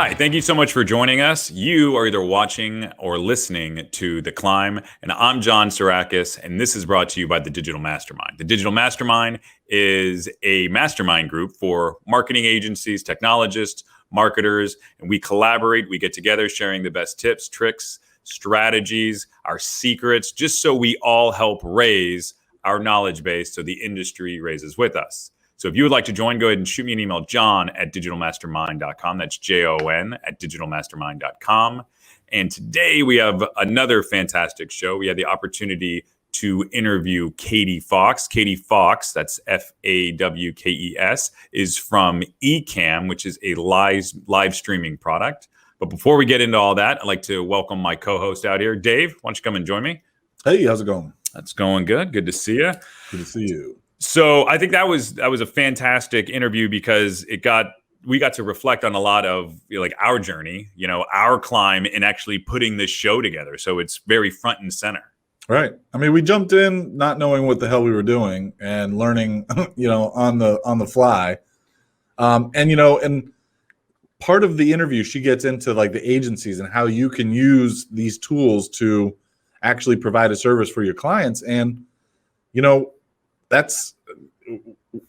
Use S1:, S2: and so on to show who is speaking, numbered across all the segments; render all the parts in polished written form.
S1: Hi, thank you so much for joining us. You are either watching or listening to The Climb, and I'm John Sarakis, and this is brought to you by the Digital Mastermind. The Digital Mastermind is a mastermind group for marketing agencies, technologists, marketers, and we collaborate. We get together sharing the best tips, tricks, strategies, our secrets, just so we all help raise our knowledge base so the industry raises with us. So if you would like to join, go ahead and shoot me an email, john@digitalmastermind.com. That's JON@digitalmastermind.com. And today we have another fantastic show. We had the opportunity to interview Katie Fawkes. Katie Fawkes, that's Fawkes, is from Ecamm, which is a live streaming product. But before we get into all that, I'd like to welcome my co-host out here. Dave, why don't you come and join me?
S2: Hey, how's it going?
S1: That's going good. Good to see you.
S2: Good to see you.
S1: So I think that was a fantastic interview because we got to reflect on a lot of like our journey, our climb in actually putting this show together. So it's very front and center.
S2: Right. I mean, we jumped in not knowing what the hell we were doing and learning, on the fly. And part of the interview, she gets into like the agencies and how you can use these tools to actually provide a service for your clients. And, that's,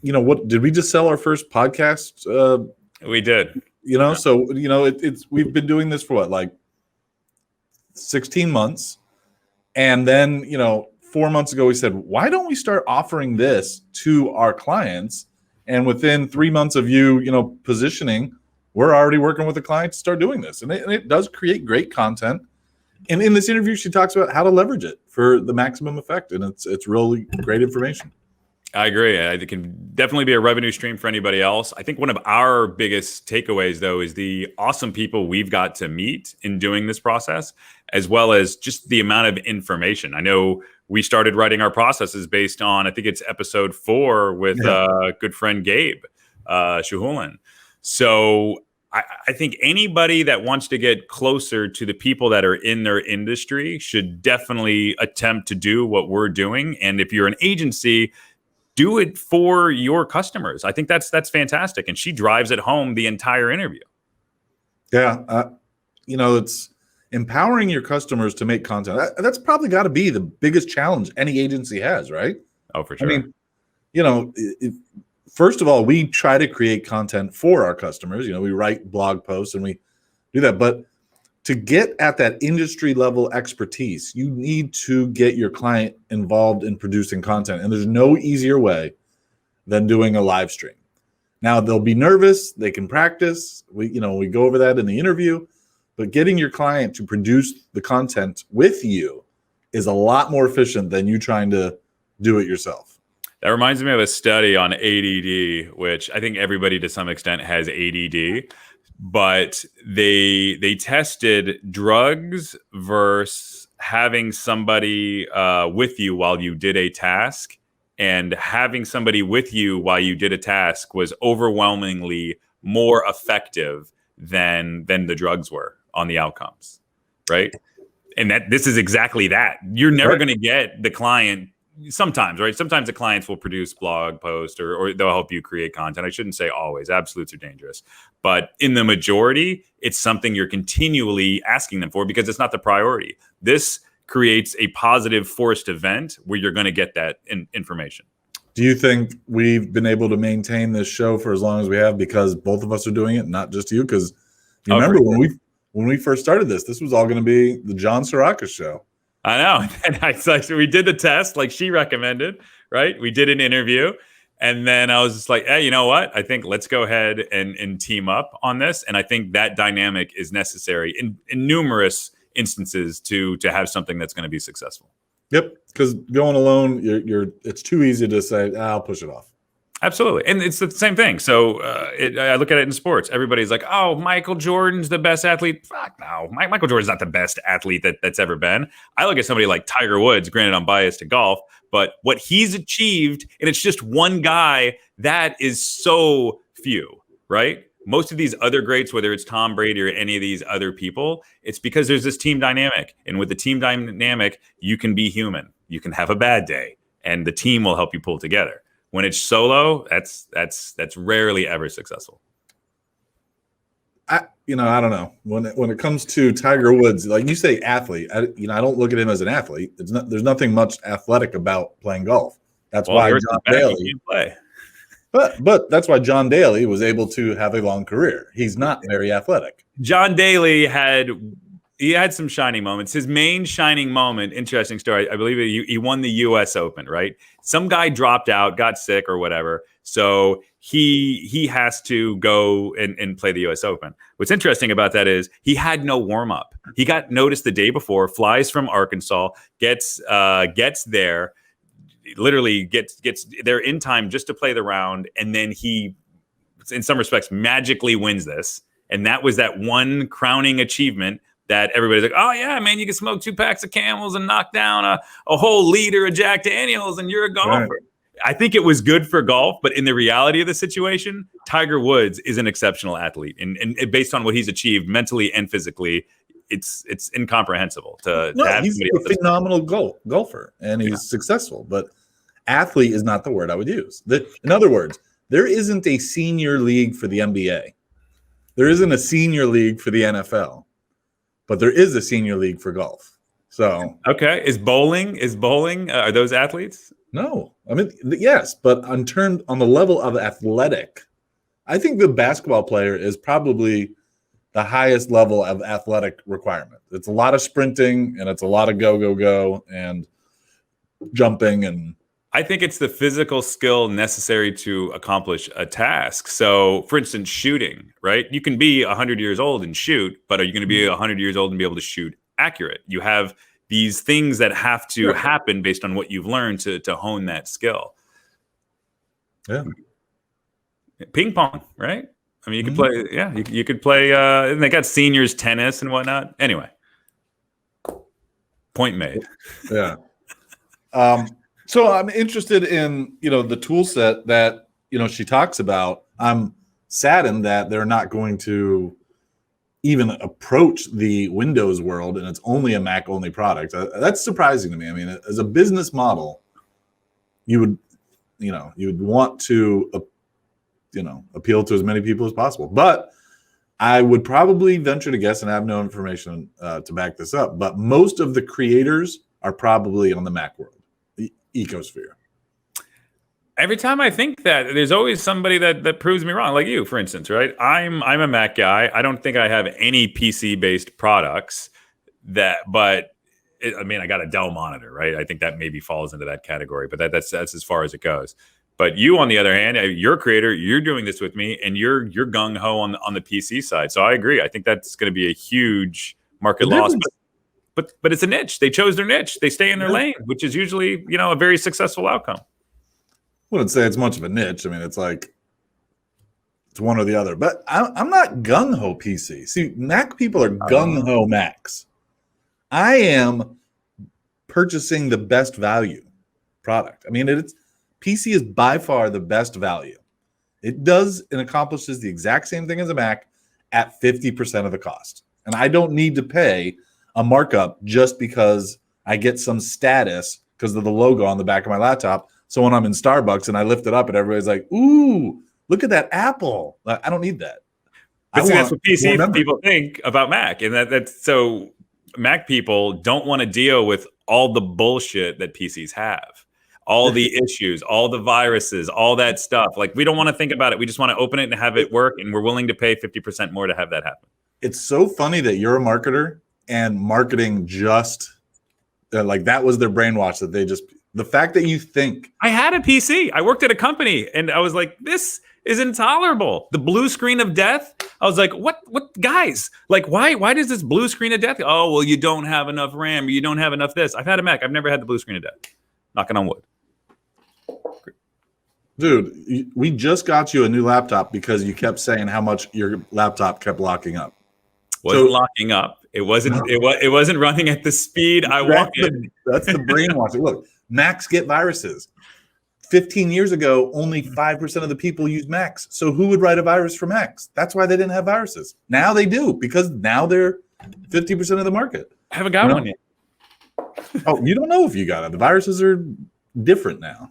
S2: what did we just sell our first podcast?
S1: We did.
S2: So, we've been doing this for what, like 16 months. And then, 4 months ago, we said, why don't we start offering this to our clients? And within 3 months of you, positioning, we're already working with a client to start doing this. And it does create great content. And in this interview, she talks about how to leverage it for the maximum effect. And it's really great information.
S1: I agree. It can definitely be a revenue stream for anybody else. I think one of our biggest takeaways, though, is the awesome people we've got to meet in doing this process, as well as just the amount of information. I know we started writing our processes based on, I think it's episode 4 with good friend Gabe Shahulin. So I think anybody that wants to get closer to the people that are in their industry should definitely attempt to do what we're doing. And if you're an agency, do it for your customers. I think that's fantastic. And she drives it home the entire interview.
S2: Yeah. It's empowering your customers to make content. That's probably got to be the biggest challenge any agency has, right?
S1: Oh, for sure.
S2: I mean, first of all, we try to create content for our customers. We write blog posts and we do that. But to get at that industry level expertise, you need to get your client involved in producing content. And there's no easier way than doing a live stream. Now, they'll be nervous. They can practice. We go over that in the interview. But getting your client to produce the content with you is a lot more efficient than you trying to do it yourself.
S1: That reminds me of a study on ADD, which I think everybody to some extent has ADD. But they tested drugs versus having somebody with you while you did a task, and having somebody with you while you did a task was overwhelmingly more effective than the drugs were on the outcomes, right? And this is exactly that. You're never going to get the client. Sometimes, right? Sometimes the clients will produce blog posts or they'll help you create content. I shouldn't say always. Absolutes are dangerous. But in the majority, it's something you're continually asking them for because it's not the priority. This creates a positive forced event where you're going to get that information.
S2: Do you think we've been able to maintain this show for as long as we have because both of us are doing it, not just you? Because remember when we first started this was all going to be the John Sarakis show.
S1: I know. And so we did the test like she recommended, right? We did an interview. And then I was just like, hey, you know what? I think let's go ahead and team up on this. And I think that dynamic is necessary in numerous instances to have something that's going to be successful.
S2: Yep. Because going alone, it's too easy to say, I'll push it off.
S1: Absolutely. And it's the same thing. So I look at it in sports. Everybody's like, oh, Michael Jordan's the best athlete. Fuck no. Michael Jordan's not the best athlete that's ever been. I look at somebody like Tiger Woods, granted I'm biased to golf, but what he's achieved, and it's just one guy, that is so few, right? Most of these other greats, whether it's Tom Brady or any of these other people, it's because there's this team dynamic. And with the team dynamic, you can be human. You can have a bad day, and the team will help you pull together. When it's solo, that's rarely ever successful.
S2: I don't know when it comes to Tiger Woods, like you say, athlete. I don't look at him as an athlete. There's nothing much athletic about playing golf. That's why John Daly. But that's why John Daly was able to have a long career. He's not very athletic.
S1: John Daly had some shining moments. His main shining moment, interesting story, I believe he won the U.S. Open, right? Some guy dropped out, got sick or whatever. So he has to go and play the U.S. Open. What's interesting about that is he had no warm-up. He got noticed the day before, flies from Arkansas, gets there, literally gets there in time just to play the round, and then he, in some respects, magically wins this. And that was that one crowning achievement that everybody's like, oh, yeah, man, you can smoke 2 packs of Camels and knock down a whole liter of Jack Daniels and you're a golfer. Right. I think it was good for golf, but in the reality of the situation, Tiger Woods is an exceptional athlete. And based on what he's achieved mentally and physically, it's incomprehensible to have
S2: he's a phenomenal golfer, and he's successful. But athlete is not the word I would use. In other words, there isn't a senior league for the NBA. There isn't a senior league for the NFL, but there is a senior league for golf. So
S1: okay, is bowling? Are those athletes?
S2: No, I mean yes, but on the level of athletic, I think the basketball player is probably the highest level of athletic requirement. It's a lot of sprinting and it's a lot of go and jumping, and
S1: I think it's the physical skill necessary to accomplish a task. So, for instance, shooting, right? You can be 100 years old and shoot, but are you going to be 100 years old and be able to shoot accurate? You have these things that have to happen based on what you've learned to hone that skill.
S2: Yeah.
S1: Ping pong, right? I mean, you could play, you could play, and they got seniors tennis and whatnot. Anyway, point made.
S2: Yeah. So I'm interested in, the tool set that, she talks about. I'm saddened that they're not going to even approach the Windows world, and it's only a Mac only product. That's surprising to me. I mean, as a business model, you would want to, appeal to as many people as possible. But I would probably venture to guess, and I have no information to back this up, but most of the creators are probably on the Mac world, the ecosphere.
S1: Every time I think that, there's always somebody that proves me wrong, like you, for instance, right? I'm a Mac guy. I don't think I have any PC-based products I got a Dell monitor, right? I think that maybe falls into that category, but that's as far as it goes. But you, on the other hand, you're a creator. You're doing this with me, and you're gung ho on the PC side. So I agree. I think that's going to be a huge market loss. But it's a niche. They chose their niche. They stay in their lane, which is usually a very successful outcome.
S2: I wouldn't say it's much of a niche. I mean, it's like it's one or the other. But I'm not gung ho PC. See, Mac people are gung ho Macs. I am purchasing the best value product. I mean, PC is by far the best value. It does and accomplishes the exact same thing as a Mac at 50% of the cost. And I don't need to pay a markup just because I get some status because of the logo on the back of my laptop. So when I'm in Starbucks and I lift it up and everybody's like, ooh, look at that Apple. I don't need that.
S1: But see, that's what PC people think about Mac. And that's so Mac people don't want to deal with all the bullshit that PCs have. All the issues, all the viruses, all that stuff. Like, we don't want to think about it. We just want to open it and have it work. And we're willing to pay 50% more to have that happen.
S2: It's so funny that you're a marketer and marketing just like that was their brainwash, that the fact that you think.
S1: I had a PC. I worked at a company and I was like, this is intolerable. The blue screen of death. I was like, what guys? Like, why does this blue screen of death? Oh, well, you don't have enough RAM. Or you don't have enough this. I've had a Mac. I've never had the blue screen of death. Knocking on wood.
S2: Dude, we just got you a new laptop because you kept saying how much your laptop kept locking up.
S1: Wasn't locking up. It wasn't. No. It wasn't running at the speed I wanted.
S2: That's the brainwashing. Look, Macs get viruses. 15 years ago, only 5% of the people used Macs. So who would write a virus for Macs? That's why they didn't have viruses. Now they do, because now they're 50% of the market.
S1: I haven't got one yet.
S2: Oh, you don't know if you got it. The viruses are different now.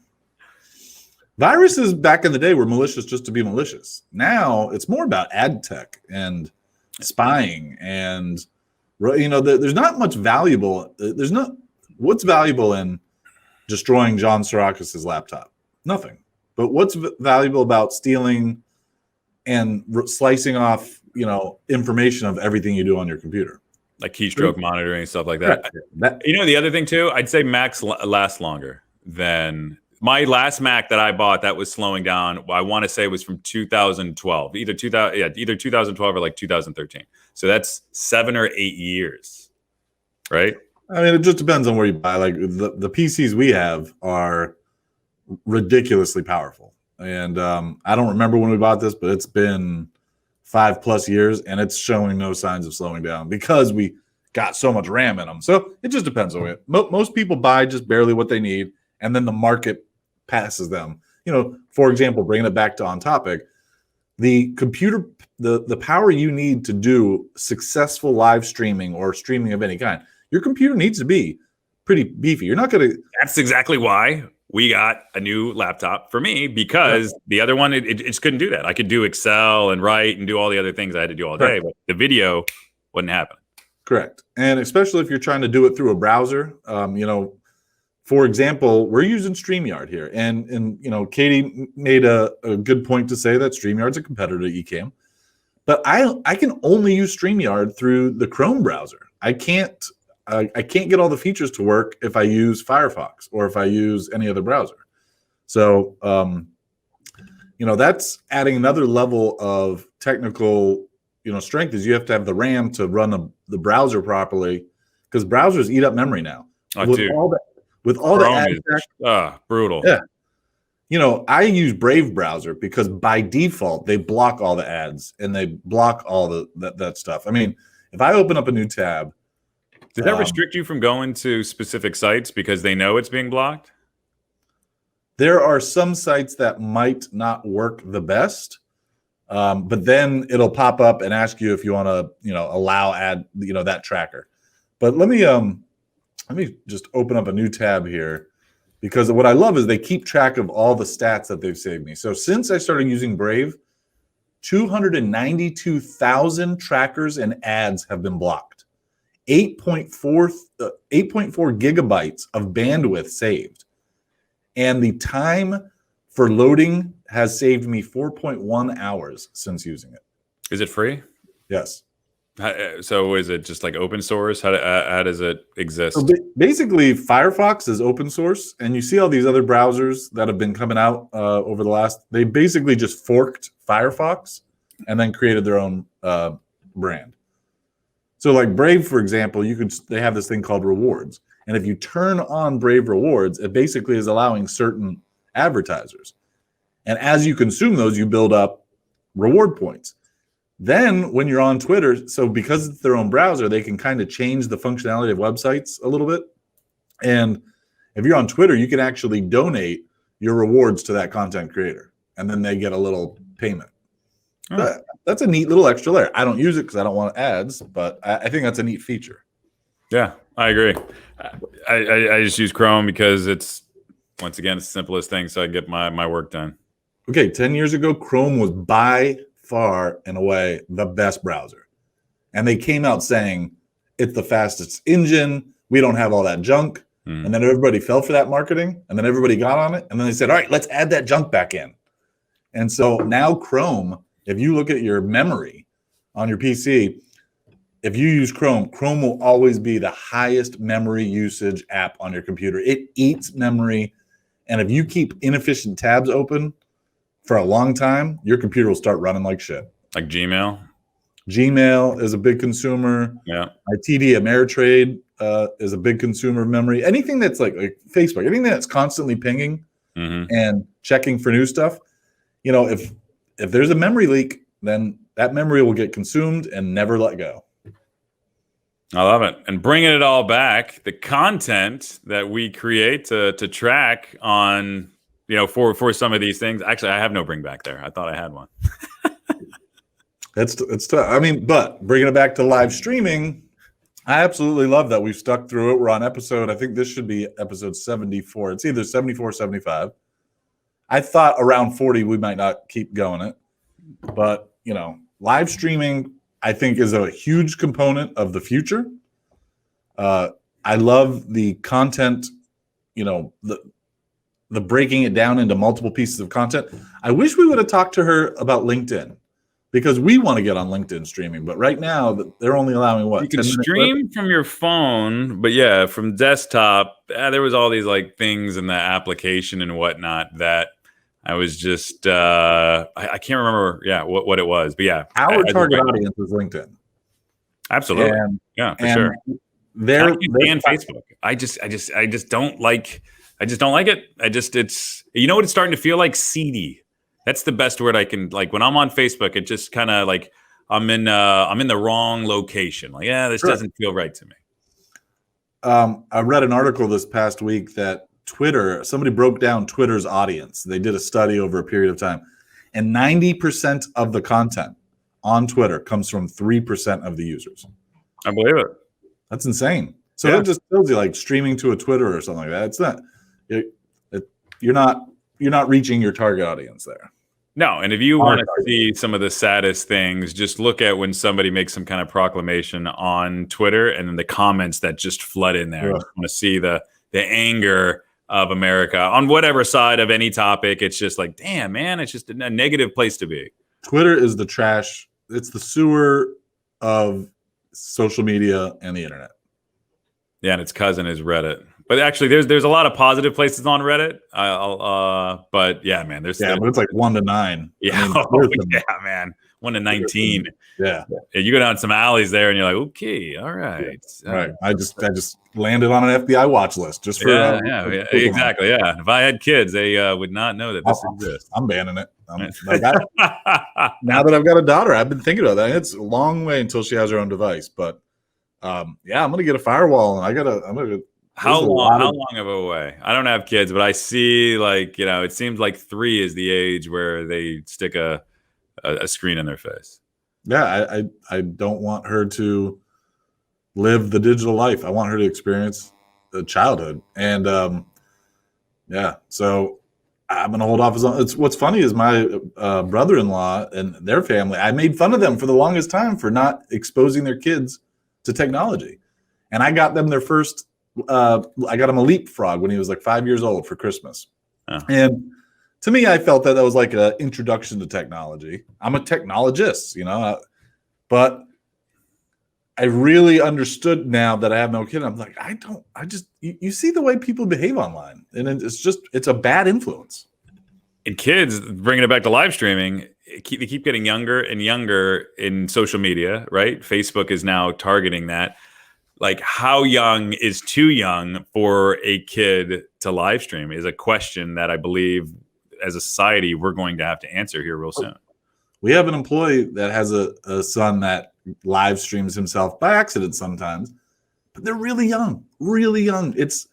S2: Viruses back in the day were malicious just to be malicious. Now it's more about ad tech and spying, and there's not much valuable. There's not what's valuable in destroying John Sirakis's laptop. Nothing. But what's valuable about stealing and slicing off, information of everything you do on your computer,
S1: like keystroke monitoring and stuff like that. The other thing too, I'd say Macs last longer than my last Mac that I bought that was slowing down. I want to say was from 2012, either 2012 or like 2013. So that's 7 or 8 years, right?
S2: I mean, it just depends on where you buy. Like the PCs we have are ridiculously powerful. And I don't remember when we bought this, but it's been 5+ years and it's showing no signs of slowing down because we got so much RAM in them. So it just depends on it. Most people buy just barely what they need, and then the market passes them. For example, bringing it back to On Topic, the computer, the power you need to do successful live streaming or streaming of any kind, your computer needs to be pretty beefy. You're not going to.
S1: That's exactly why we got a new laptop for me, because the other one, it just couldn't do that. I could do Excel and write and do all the other things I had to do all day, but the video wouldn't happen.
S2: Correct. And especially if you're trying to do it through a browser, for example, we're using StreamYard here. And Katie made a good point to say that StreamYard's a competitor to Ecamm. But I can only use StreamYard through the Chrome browser. I can't get all the features to work if I use Firefox or if I use any other browser. So, that's adding another level of technical, strength, is you have to have the RAM to run the browser properly, because browsers eat up memory now. With all the ads,
S1: brutal.
S2: Yeah. I use Brave browser because by default they block all the ads and they block all that stuff. I mean, if I open up a new tab,
S1: does that restrict you from going to specific sites because they know it's being blocked?
S2: There are some sites that might not work the best, but then it'll pop up and ask you if you want to, allow that tracker. But let me just open up a new tab here, because what I love is they keep track of all the stats that they've saved me. So since I started using Brave, 292,000 trackers and ads have been blocked. 8.4 gigabytes of bandwidth saved. And the time for loading has saved me 4.1 hours since using it.
S1: Is it free?
S2: Yes.
S1: So is it just like open source? How does it exist?
S2: So basically, Firefox is open source, and you see all these other browsers that have been coming out over the last. They basically just forked Firefox and then created their own brand. So, like Brave, for example, they have this thing called rewards, and if you turn on Brave rewards, it basically is allowing certain advertisers, and as you consume those, you build up reward points. Then when you're on Twitter, so because it's their own browser, they can kind of change the functionality of websites a little bit. And if you're on Twitter, you can actually donate your rewards to that content creator, and then they get a little payment. Oh. That's a neat little extra layer. I don't use it because I don't want ads, but I think that's a neat feature.
S1: Yeah, I agree. I just use Chrome because it's, once again, it's the simplest thing, so I get my work done.
S2: Okay, 10 years ago, Chrome was by far and away the best browser. And they came out saying it's the fastest engine. We don't have all that junk. And then everybody fell for that marketing, and then everybody got on it. And then they said, all right, let's add that junk back in. And so now Chrome, if you look at your memory on your PC, if you use Chrome, Chrome will always be the highest memory usage app on your computer. It eats memory. And if you keep inefficient tabs open for a long time, your computer will start running like shit.
S1: Like Gmail?
S2: Gmail is a big consumer.
S1: Yeah.
S2: My TD Ameritrade is a big consumer of memory. Anything that's like Facebook, anything that's constantly pinging and checking for new stuff, if there's a memory leak, then that memory will get consumed and never let go.
S1: I love it. And bringing it all back, the content that we create to track on, for some of these things. Actually, I have no bring back there. I thought I had one.
S2: It's tough. I mean, but bringing it back to live streaming, I absolutely love that we've stuck through it. We're on I think this should be episode 74. It's either 74 or 75. I thought around 40 we might not keep going it. But, live streaming, I think is a huge component of the future. I love the content, the breaking it down into multiple pieces of content. I wish we would have talked to her about LinkedIn, because we want to get on LinkedIn streaming, but right now they're only allowing what?
S1: You can stream from your phone, but yeah, from desktop, there was all these like things in the application and whatnot that I was just I can't remember what it was, but yeah,
S2: our target audience is LinkedIn.
S1: Absolutely, for sure.
S2: They're
S1: and Facebook. I just don't like. I just don't like it. It's what it's starting to feel like, seedy. That's the best word I can, like, when I'm on Facebook, it just kind of like I'm in the wrong location. Like, this doesn't feel right to me.
S2: I read an article this past week that somebody broke down Twitter's audience. They did a study over a period of time, and 90% of the content on Twitter comes from 3% of the users.
S1: I believe it.
S2: That's insane. So that just tells you, like, streaming to a Twitter or something like that. It's not, you're not reaching your target audience there.
S1: No, and if you want to see some of the saddest things, just look at when somebody makes some kind of proclamation on Twitter, and then the comments that just flood in there. You want to see the anger of America on whatever side of any topic. It's just like, damn, man, it's just a negative place to be.
S2: Twitter is the trash. It's the sewer of social media and the internet.
S1: Yeah, and its cousin is Reddit. But actually, there's a lot of positive places on Reddit. But yeah, man, but
S2: it's like 1 to 9.
S1: Yeah, man, 1 to 19.
S2: Yeah,
S1: you go down some alleys there, and you're like, okay, all right,
S2: right. I just landed on an FBI watch list just for
S1: exactly. Yeah, if I had kids, they would not know that this exists.
S2: I'm banning it. Now that I've got a daughter, I've been thinking about that. It's a long way until she has her own device, but I'm gonna get a firewall, and I'm gonna.
S1: How long of a way? I don't have kids, but I see, like, it seems like 3 is the age where they stick a screen in their face.
S2: Yeah, I don't want her to live the digital life. I want her to experience the childhood. And so I'm gonna hold off. What's funny is my brother-in-law and their family, I made fun of them for the longest time for not exposing their kids to technology. And I got them their first I got him a leapfrog when he was like 5 years old for Christmas. Oh. And to me, I felt that was like an introduction to technology. I'm a technologist, but I really understood now that I have no kid. I'm like, you see the way people behave online, and it's a bad influence.
S1: And kids, bringing it back to live streaming, they keep getting younger and younger in social media, right? Facebook is now targeting that. Like, how young is too young for a kid to live stream is a question that I believe as a society we're going to have to answer here real soon.
S2: We have an employee that has a son that live streams himself by accident sometimes, but they're really young, really young. It's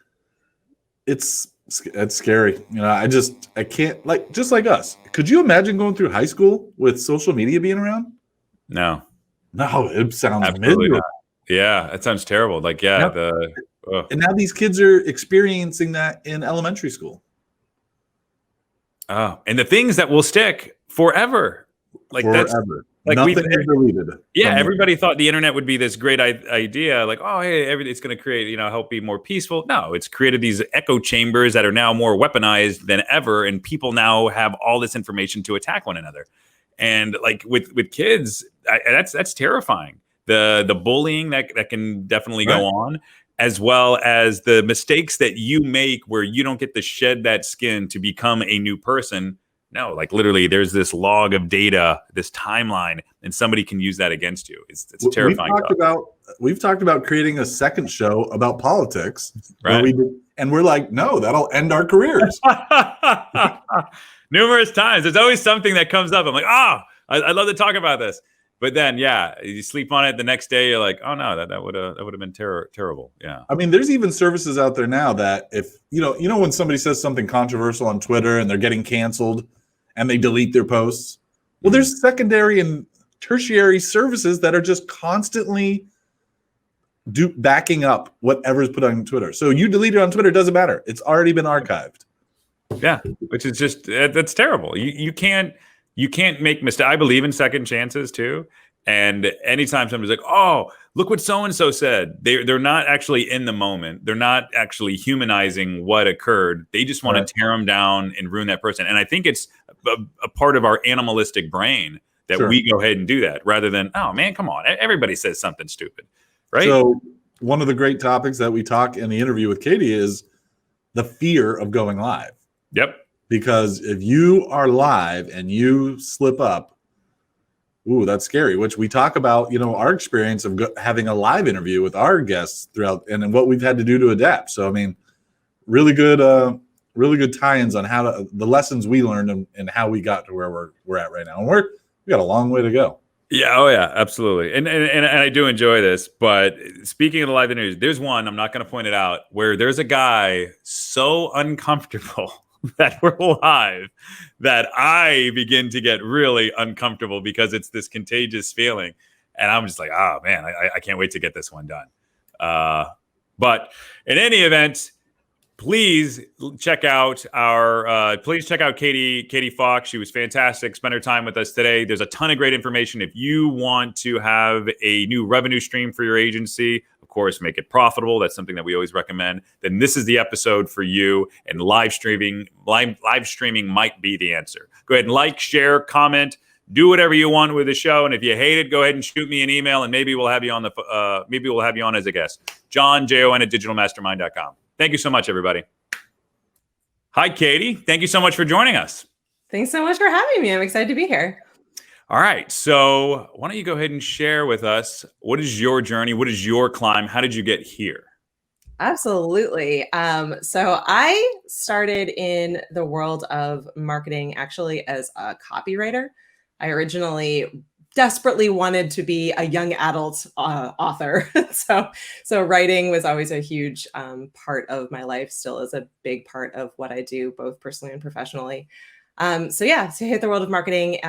S2: scary. I can't, like, just like us. Could you imagine going through high school with social media being around?
S1: No,
S2: it sounds miserable.
S1: Yeah, that sounds terrible. Like,
S2: and now these kids are experiencing that in elementary school.
S1: Oh, and the things that will stick forever. Like,
S2: forever. Nothing is deleted.
S1: Yeah, everybody thought the internet would be this great idea. Like, oh, hey, it's going to create, help be more peaceful. No, it's created these echo chambers that are now more weaponized than ever, and people now have all this information to attack one another. And like with kids, that's terrifying. The bullying that can definitely go on, as well as the mistakes that you make where you don't get to shed that skin to become a new person. No, like, literally, there's this log of data, this timeline, and somebody can use that against you. It's terrifying.
S2: We've talked about creating a second show about politics,
S1: right?
S2: And we're like, no, that'll end our careers.
S1: Numerous times. There's always something that comes up. I'm like, I'd love to talk about this. But then, you sleep on it the next day. You're like, oh no, that would have been terrible. Yeah.
S2: I mean, there's even services out there now that if when somebody says something controversial on Twitter and they're getting canceled and they delete their posts, well, there's secondary and tertiary services that are just constantly backing up whatever's put on Twitter. So you delete it on Twitter, it doesn't matter. It's already been archived.
S1: Yeah, which is just that's terrible. You can't make mistakes. I believe in second chances too. And anytime somebody's like, "Oh, look what so and so said," they're not actually in the moment. They're not actually humanizing what occurred. They just want
S2: Right.
S1: to tear them down and ruin that person. And I think it's a part of our animalistic brain that
S2: Sure.
S1: we go ahead and do that rather than, "Oh man, come on, everybody says something stupid," right?
S2: So one of the great topics that we talk in the interview with Katie is the fear of going live.
S1: Yep.
S2: Because if you are live and you slip up, ooh, that's scary, which we talk about, our experience of having a live interview with our guests throughout and what we've had to do to adapt. So, I mean, really good tie-ins on the lessons we learned and how we got to where we're at right now. And we got a long way to go.
S1: Yeah, oh yeah, absolutely. And I do enjoy this, but speaking of the live interviews, there's one, I'm not going to point it out, where there's a guy so uncomfortable that we're live that I begin to get really uncomfortable because it's this contagious feeling. And I'm just like, oh man, I can't wait to get this one done. But in any event, please check out Katie Fawkes. She was fantastic. Spend her time with us today. There's a ton of great information. If you want to have a new revenue stream for your agency, of course, make it profitable. That's something that we always recommend. Then this is the episode for you. And live streaming might be the answer. Go ahead and like, share, comment, do whatever you want with the show. And if you hate it, go ahead and shoot me an email, and maybe we'll have you on as a guest. Jon, Jon at digitalmastermind.com. Thank you so much, everybody. Hi, Katie. Thank you so much for joining us.
S3: Thanks so much for having me. I'm excited to be here.
S1: All right. So why don't you go ahead and share with us, what is your journey? What is your climb? How did you get here?
S3: Absolutely. So I started in the world of marketing actually as a copywriter. I originally desperately wanted to be a young adult author. So writing was always a huge part of my life, still is a big part of what I do, both personally and professionally. So hit the world of marketing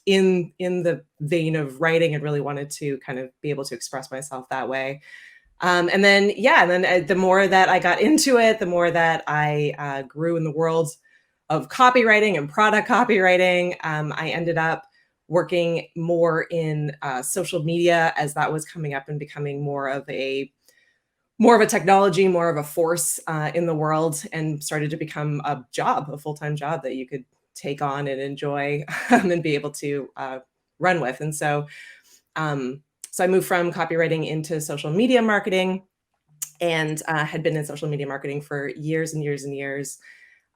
S3: in the vein of writing, and really wanted to kind of be able to express myself that way. And then the more that I got into it, the more that I grew in the world of copywriting and product copywriting. I ended up working more in social media as that was coming up and becoming more of a technology, more of a force in the world, and started to become a full-time job that you could take on and enjoy and be able to run with. And so I moved from copywriting into social media marketing, and had been in social media marketing for years and years and years.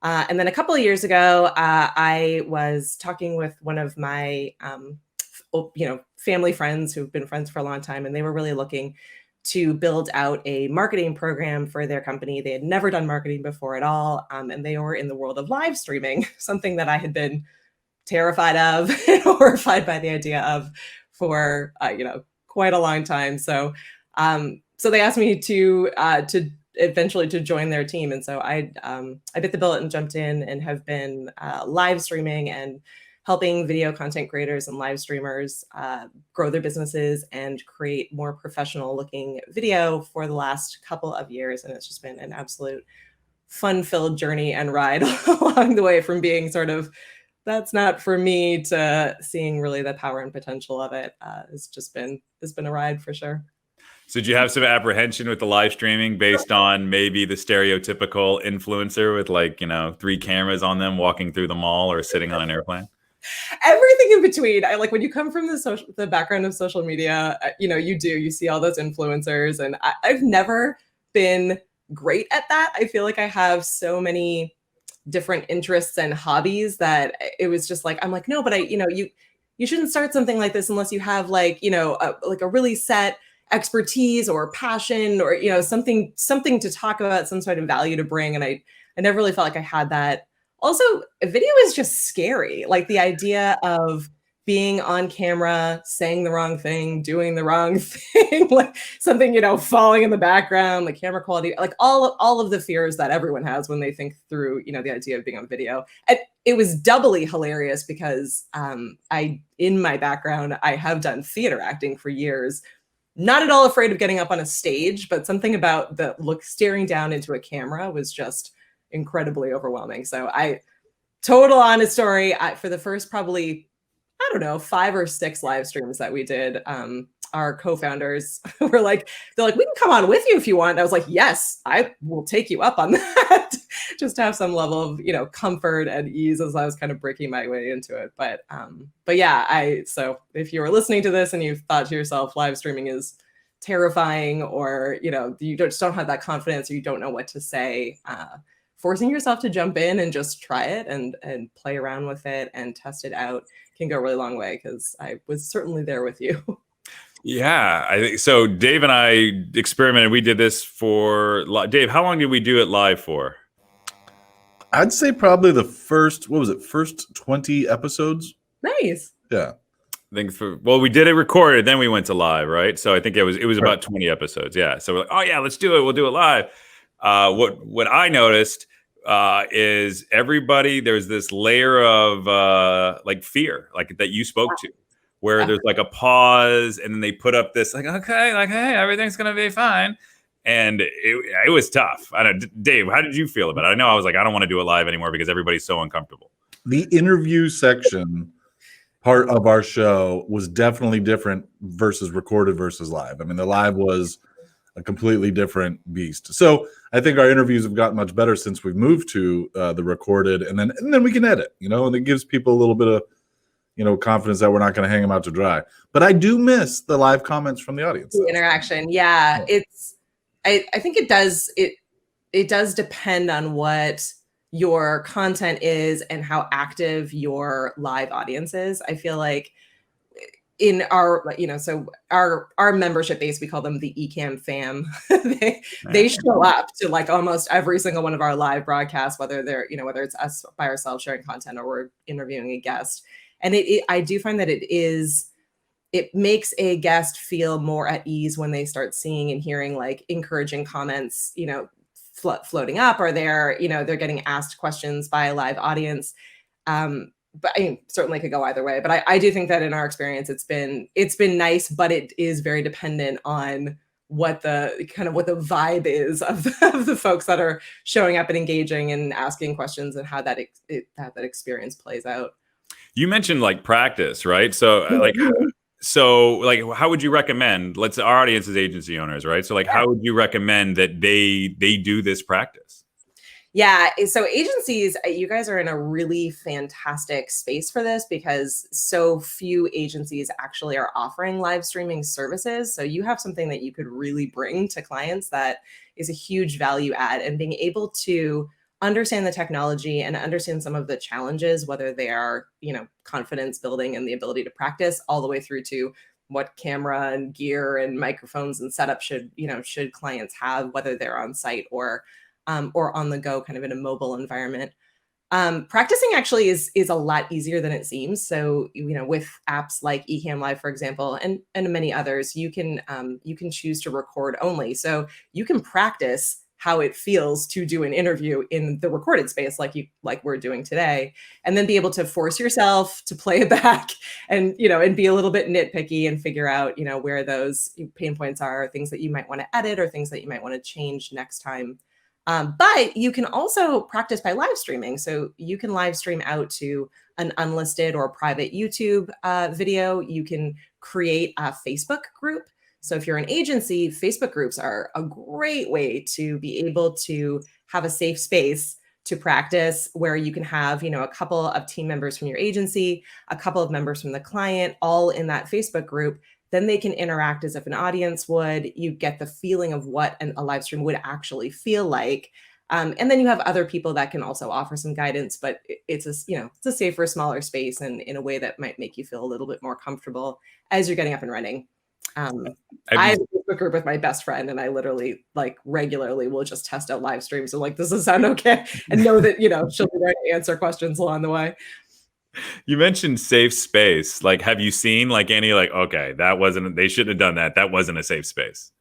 S3: And then a couple of years ago, I was talking with one of my, family friends who've been friends for a long time, and they were really looking to build out a marketing program for their company. They had never done marketing before at all, and they were in the world of live streaming, something that I had been terrified of and horrified by the idea of for quite a long time. So they asked me to eventually to join their team. And so I bit the bullet and jumped in, and have been live streaming and helping video content creators and live streamers grow their businesses and create more professional looking video for the last couple of years. And it's just been an absolute fun-filled journey and ride along the way, from being sort of, that's not for me, to seeing really the power and potential of it. It's been a ride for sure.
S1: So did you have some apprehension with the live streaming based on maybe the stereotypical influencer with 3 cameras on them walking through the mall or sitting on an airplane?
S3: Everything in between. I like when you come from the background of social media, you see all those influencers, and I've never been great at that. I feel like I have so many different interests and hobbies that it was just like, I'm like, no, but you shouldn't start something like this unless you have a really set expertise or passion or something to talk about, some sort of value to bring. And I never really felt like I had that. Also, video is just scary. Like the idea of being on camera, saying the wrong thing, doing the wrong thing, like something, falling in the background, like camera quality, like all of the fears that everyone has when they think through, the idea of being on video. And it was doubly hilarious because in my background, I have done theater acting for years. Not at all afraid of getting up on a stage, but something about the staring down into a camera was just incredibly overwhelming. So total honest story, for the first probably, I don't know, 5 or 6 live streams that we did. Our co-founders were like, they're like, we can come on with you if you want. And I was like, yes, I will take you up on that. Just to have some level of, comfort and ease as I was kind of breaking my way into it. But yeah, so if you were listening to this and you thought to yourself, live streaming is terrifying, or, you just don't have that confidence, or you don't know what to say, forcing yourself to jump in and just try it and play around with it and test it out can go a really long way, because I was certainly there with you.
S1: Yeah, I think so. Dave and I experimented. We did this for Dave. How long did we do it live for?
S2: I'd say probably the first 20 episodes.
S3: Nice.
S2: Yeah.
S1: I think we did it recorded, then we went to live, right? So I think it was about 20 episodes. Yeah. So we're like, oh yeah, let's do it. We'll do it live. What I noticed is everybody, there's this layer of like fear, like that you spoke to, where there's like a pause, and then they put up this like, okay, like, hey, everything's gonna be fine. And it was tough. I don't, Dave, how did you feel about it? I know I was like, I don't want to do it live anymore because everybody's so uncomfortable.
S2: The interview section part of our show was definitely different versus recorded versus live. I mean, the live was a completely different beast. So I think our interviews have gotten much better since we've moved to the recorded, and then we can edit, and it gives people a little bit of confidence that we're not going to hang them out to dry. But I do miss the live comments from the audience.
S3: The interaction. Yeah. I think it does depend on what your content is and how active your live audience is. I feel like in our, so our membership base, we call them the Ecamm fam. they show up to like almost every single one of our live broadcasts, whether whether it's us by ourselves sharing content or we're interviewing a guest. And I do find that it makes a guest feel more at ease when they start seeing and hearing like encouraging comments, floating up, or they're getting asked questions by a live audience. But I mean, certainly could go either way. But I do think that in our experience, it's been nice, but it is very dependent on what the vibe is of the folks that are showing up and engaging and asking questions, and how that experience plays out.
S1: You mentioned like practice, right? So like, how would you recommend? Our audience is agency owners, right? So like, how would you recommend that they do this practice?
S3: Yeah. So agencies, you guys are in a really fantastic space for this, because so few agencies actually are offering live streaming services. So you have something that you could really bring to clients that is a huge value add, and being able to understand the technology and understand some of the challenges, whether they are, confidence building and the ability to practice, all the way through to what camera and gear and microphones and setup should clients have, whether they're on site or on the go, kind of in a mobile environment. Practicing actually is a lot easier than it seems. So, with apps like Ecamm Live, for example, and many others, you can choose to record only. So you can practice how it feels to do an interview in the recorded space, like we're doing today, and then be able to force yourself to play it back and be a little bit nitpicky and figure out, where those pain points are, things that you might want to edit or things that you might want to change next time. But you can also practice by live streaming. So you can live stream out to an unlisted or private YouTube video. You can create a Facebook group. So if you're an agency, Facebook groups are a great way to be able to have a safe space to practice, where you can have, a couple of team members from your agency, a couple of members from the client, all in that Facebook group. Then they can interact as if an audience would. You get the feeling of what a live stream would actually feel like. And then you have other people that can also offer some guidance, but it's a safer, smaller space, and in a way that might make you feel a little bit more comfortable as you're getting up and running. I have a Facebook group with my best friend, and I literally regularly will just test out live streams. So does this sound okay? And know that, she'll be there to answer questions along the way.
S1: You mentioned safe space. Have you seen any okay, they shouldn't have done that. That wasn't a safe space.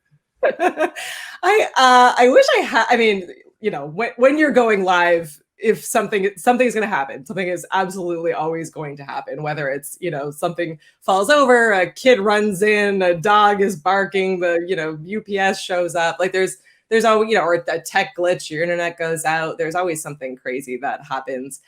S3: I wish I had. I mean, when you're going live, if something's going to happen, something is absolutely always going to happen, whether it's, something falls over, a kid runs in, a dog is barking, the, UPS shows up. There's always, or a tech glitch, your internet goes out. There's always something crazy that happens.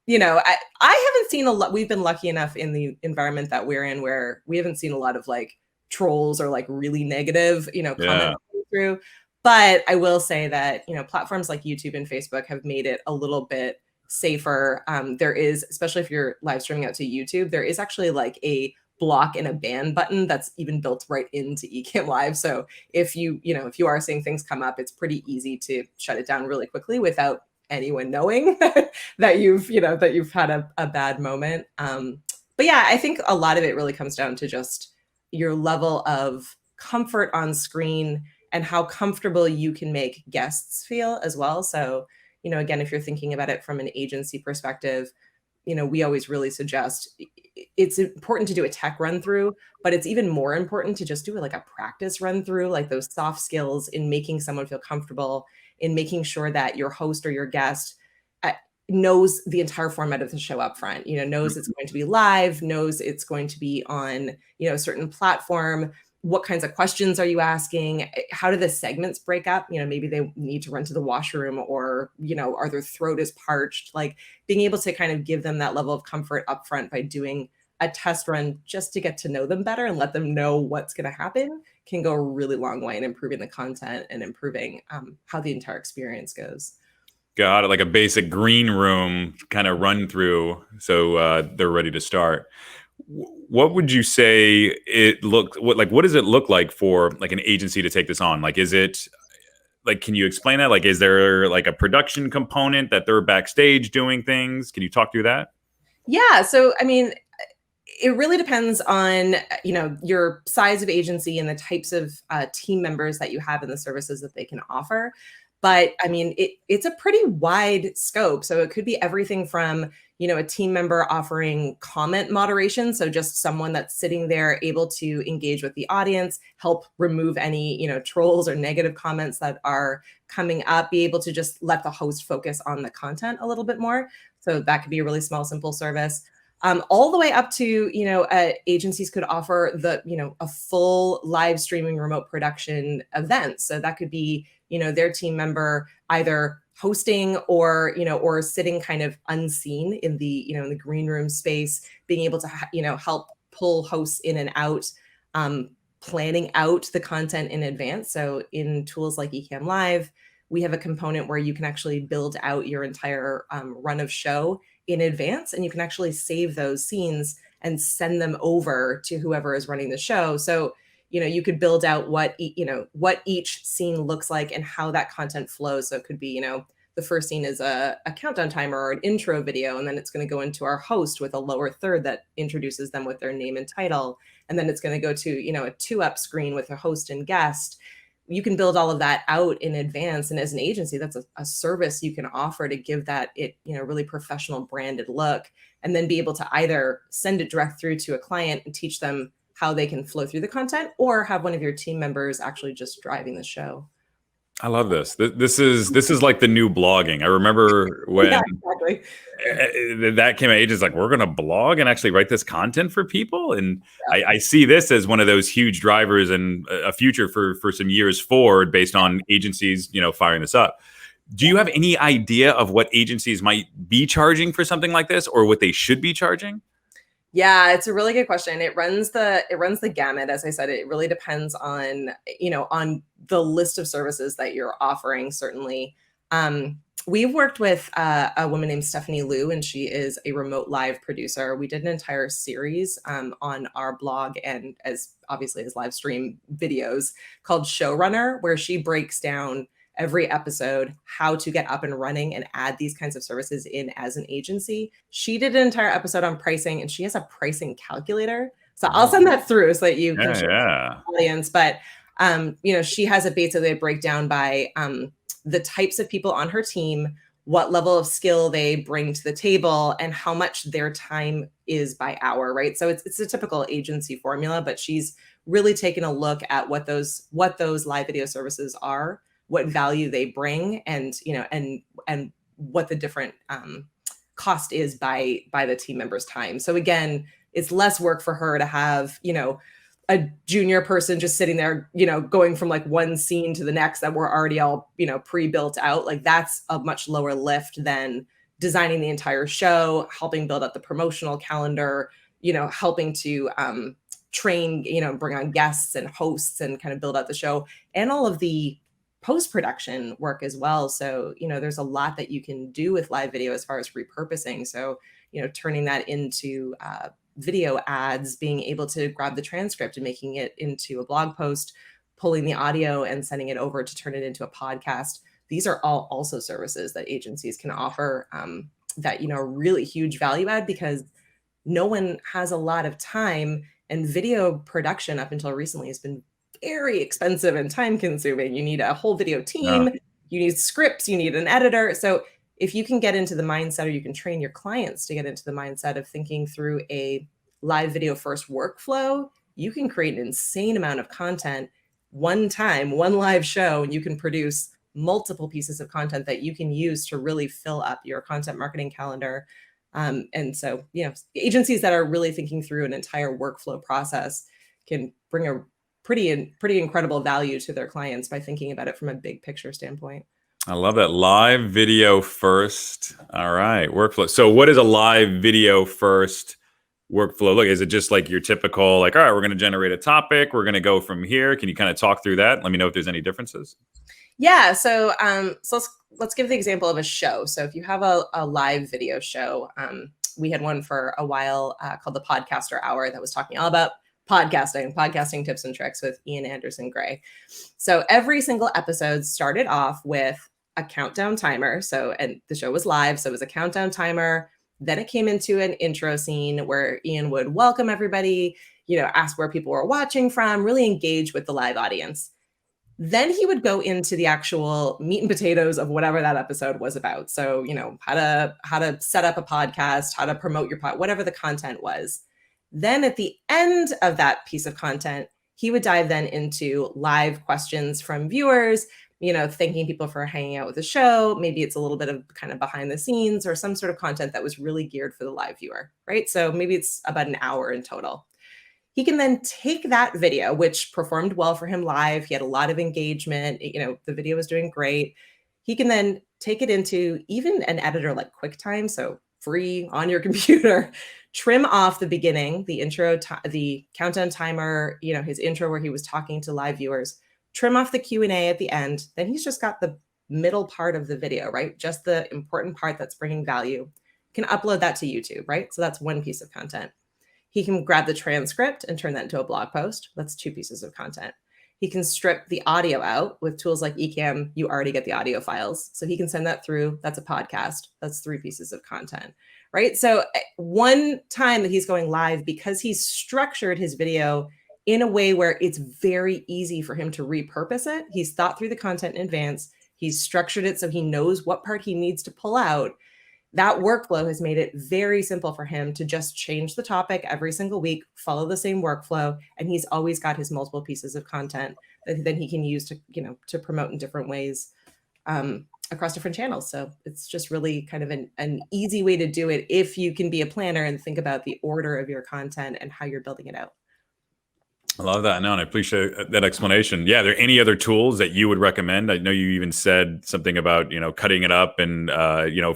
S3: I haven't seen a lot. We've been lucky enough in the environment that we're in where we haven't seen a lot of like trolls or like really negative, comments through. But I will say that, platforms like YouTube and Facebook have made it a little bit safer. There is, especially if you're live streaming out to YouTube, there is actually like a block and a ban button that's even built right into Ecamm Live. So if if you are seeing things come up, it's pretty easy to shut it down really quickly without anyone knowing that you've had a bad moment. But yeah, I think a lot of it really comes down to just your level of comfort on screen and how comfortable you can make guests feel as well. So, again, if you're thinking about it from an agency perspective, we always really suggest it's important to do a tech run through, but it's even more important to just do like a practice run through, like those soft skills in making someone feel comfortable, in making sure that your host or your guest knows the entire format of the show up front, knows it's going to be live, knows it's going to be on, a certain platform. What kinds of questions are you asking? How do the segments break up? Maybe they need to run to the washroom, or, or their throat is parched. Like being able to kind of give them that level of comfort upfront by doing a test run just to get to know them better and let them know what's going to happen can go a really long way in improving the content and improving how the entire experience goes.
S1: Got it. Like a basic green room kind of run through, so they're ready to start. What would you say what does it look like for like an agency to take this on? Like, is it like, can you explain that? Like, is there like a production component that they're backstage doing things? Can you talk through that?
S3: Yeah. So, I mean, it really depends on, your size of agency and the types of team members that you have and the services that they can offer. But I mean, it's a pretty wide scope. So it could be everything from, a team member offering comment moderation. So just someone that's sitting there able to engage with the audience, help remove any, trolls or negative comments that are coming up, be able to just let the host focus on the content a little bit more. So that could be a really small, simple service. All the way up to, agencies could offer a full live streaming remote production event. So that could be, their team member either hosting or, or sitting kind of unseen in the, in the green room space, being able to, help pull hosts in and out, planning out the content in advance. So in tools like Ecamm Live, we have a component where you can actually build out your entire run of show in advance, and you can actually save those scenes and send them over to whoever is running the show. So, you could build out what each scene looks like and how that content flows. So it could be, the first scene is a countdown timer or an intro video, and then it's going to go into our host with a lower third that introduces them with their name and title. And then it's going to go to, a 2-up screen with a host and guest. You can build all of that out in advance. And as an agency, that's a service you can offer to give that really professional branded look, and then be able to either send it direct through to a client and teach them how they can flow through the content, or have one of your team members actually just driving the show.
S1: I love this. This is like the new blogging. I remember when
S3: exactly.
S1: that came out. Agents like, we're going to blog and actually write this content for people, and I see this as one of those huge drivers and a future for some years forward, based on agencies firing this up. Do you have any idea of what agencies might be charging for something like this, or what they should be charging?
S3: Yeah, it's a really good question. It runs the gamut. As I said, it really depends on, on the list of services that you're offering, certainly. We've worked with a woman named Stephanie Liu, and she is a remote live producer. We did an entire series on our blog, and as live stream videos, called Showrunner, where she breaks down every episode how to get up and running and add these kinds of services in as an agency. She did an entire episode on pricing, and she has a pricing calculator. So I'll send that through so that you can share with the audience. But she has a basically breakdown by the types of people on her team, what level of skill they bring to the table, and how much their time is by hour, right? So it's a typical agency formula, but she's really taken a look at what those live video services are, what value they bring, and and what the different cost is by the team member's time. So again, it's less work for her to have a junior person just sitting there going from like one scene to the next that we're already all pre-built out. Like that's a much lower lift than designing the entire show, helping build up the promotional calendar, helping to train, bring on guests and hosts and kind of build out the show, and all of the post-production work as well. So, there's a lot that you can do with live video as far as repurposing. So, turning that into video ads, being able to grab the transcript and making it into a blog post, pulling the audio and sending it over to turn it into a podcast. These are all also services that agencies can offer that, are really huge value add, because no one has a lot of time, and video production up until recently has been very expensive and time consuming. You need a whole video team, you need scripts, you need an editor. So if you can get into the mindset, or you can train your clients to get into the mindset of thinking through a live video first workflow, you can create an insane amount of content one time, one live show, and you can produce multiple pieces of content that you can use to really fill up your content marketing calendar. And so, agencies that are really thinking through an entire workflow process can bring a pretty incredible value to their clients by thinking about it from a big picture standpoint.
S1: I love that. Live video first. All right. Workflow. So what is a live video first workflow? Look, is it just like your typical, like, all right, we're going to generate a topic, we're going to go from here? Can you kind of talk through that? Let me know if there's any differences.
S3: Yeah. So, let's give the example of a show. So if you have a live video show, we had one for a while called the Podcaster Hour that was talking all about podcasting tips and tricks with Ian Anderson Gray. So every single episode started off with a countdown timer. And the show was live, so it was a countdown timer. Then it came into an intro scene where Ian would welcome everybody, ask where people were watching from, really engage with the live audience. Then he would go into the actual meat and potatoes of whatever that episode was about. So, how to set up a podcast, how to promote your pod, whatever the content was. Then at the end of that piece of content, he would dive then into live questions from viewers, thanking people for hanging out with the show. Maybe it's a little bit of kind of behind the scenes or some sort of content that was really geared for the live viewer, right? So maybe it's about an hour in total. He can then take that video, which performed well for him live. He had a lot of engagement. The video was doing great. He can then take it into even an editor like QuickTime, so free on your computer, trim off the beginning, the intro, the countdown timer, his intro where he was talking to live viewers, trim off the Q&A at the end. Then he's just got the middle part of the video, right? Just the important part that's bringing value. You can upload that to YouTube, right? So that's one piece of content. He can grab the transcript and turn that into a blog post. That's two pieces of content. He can strip the audio out with tools like Ecamm. You already get the audio files. So he can send that through. That's a podcast. That's three pieces of content, right? So one time that he's going live, because he's structured his video in a way where it's very easy for him to repurpose it. He's thought through the content in advance. He's structured it so he knows what part he needs to pull out. That workflow has made it very simple for him to just change the topic every single week, follow the same workflow, and he's always got his multiple pieces of content that then he can use to promote in different ways across different channels. So it's just really kind of an easy way to do it if you can be a planner and think about the order of your content and how you're building it out.
S1: I love that. No, and I appreciate that explanation. Yeah. Are there any other tools that you would recommend? I know you even said something about, cutting it up and,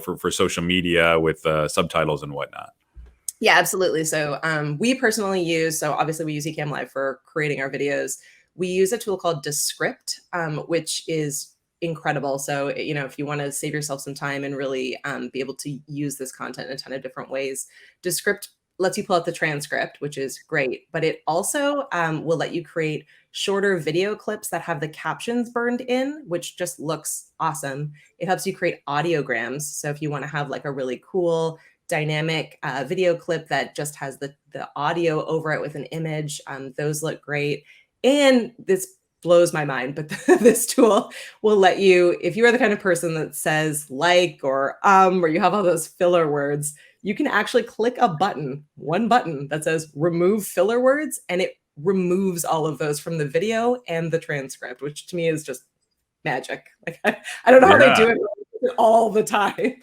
S1: for social media with subtitles and whatnot.
S3: Yeah, absolutely. So we personally use, obviously we use Ecamm Live for creating our videos. We use a tool called Descript, which is incredible. So, if you want to save yourself some time and really be able to use this content in a ton of different ways, Descript lets you pull out the transcript, which is great, but it also will let you create shorter video clips that have the captions burned in, which just looks awesome. It helps you create audiograms. So if you want to have like a really cool dynamic video clip that just has the audio over it with an image, those look great. And this blows my mind, but this tool will let you, if you are the kind of person that says like or you have all those filler words, you can actually click one button that says remove filler words, and it removes all of those from the video and the transcript, which to me is just magic. Like I don't know how they do it all the time.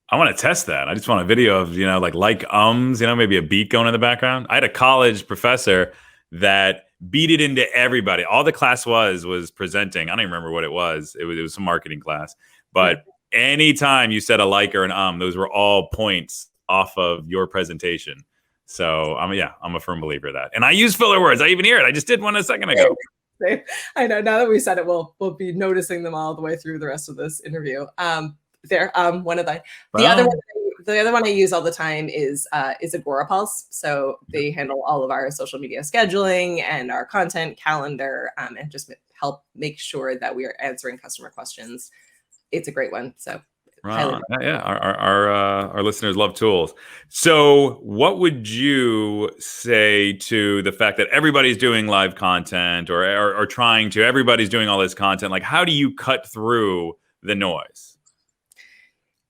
S1: I want to test that. I just want a video of, maybe a beat going in the background. I had a college professor that beat it into everybody. All the class was presenting. I don't even remember what it was. It was some marketing class, but anytime you said a like or an those were all points off of your presentation. So I'm a firm believer of that. And I use filler words. I even hear it. I just did one a second ago.
S3: I know. Now that we said it, we'll be noticing them all the way through the rest of this interview. One of the other one I use all the time is Agorapulse. So they handle all of our social media scheduling and our content calendar, and just help make sure that we are answering customer questions. It's a great one. So
S1: yeah, our listeners love tools. So what would you say to the fact that everybody's doing live content or trying to, everybody's doing all this content? Like, how do you cut through the noise?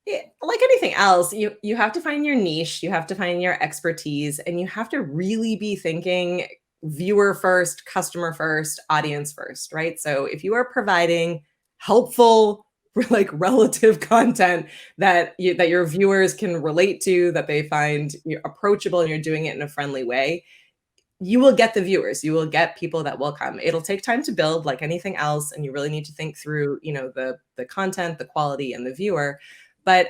S3: Like anything else, you have to find your niche, you have to find your expertise, and you have to really be thinking viewer first, customer first, audience first, right? So if you are providing helpful, like relative content that your viewers can relate to, that they find approachable, and you're doing it in a friendly way, you will get the viewers. You will get people that will come. It'll take time to build, like anything else, and you really need to think through, the content, the quality, and the viewer. But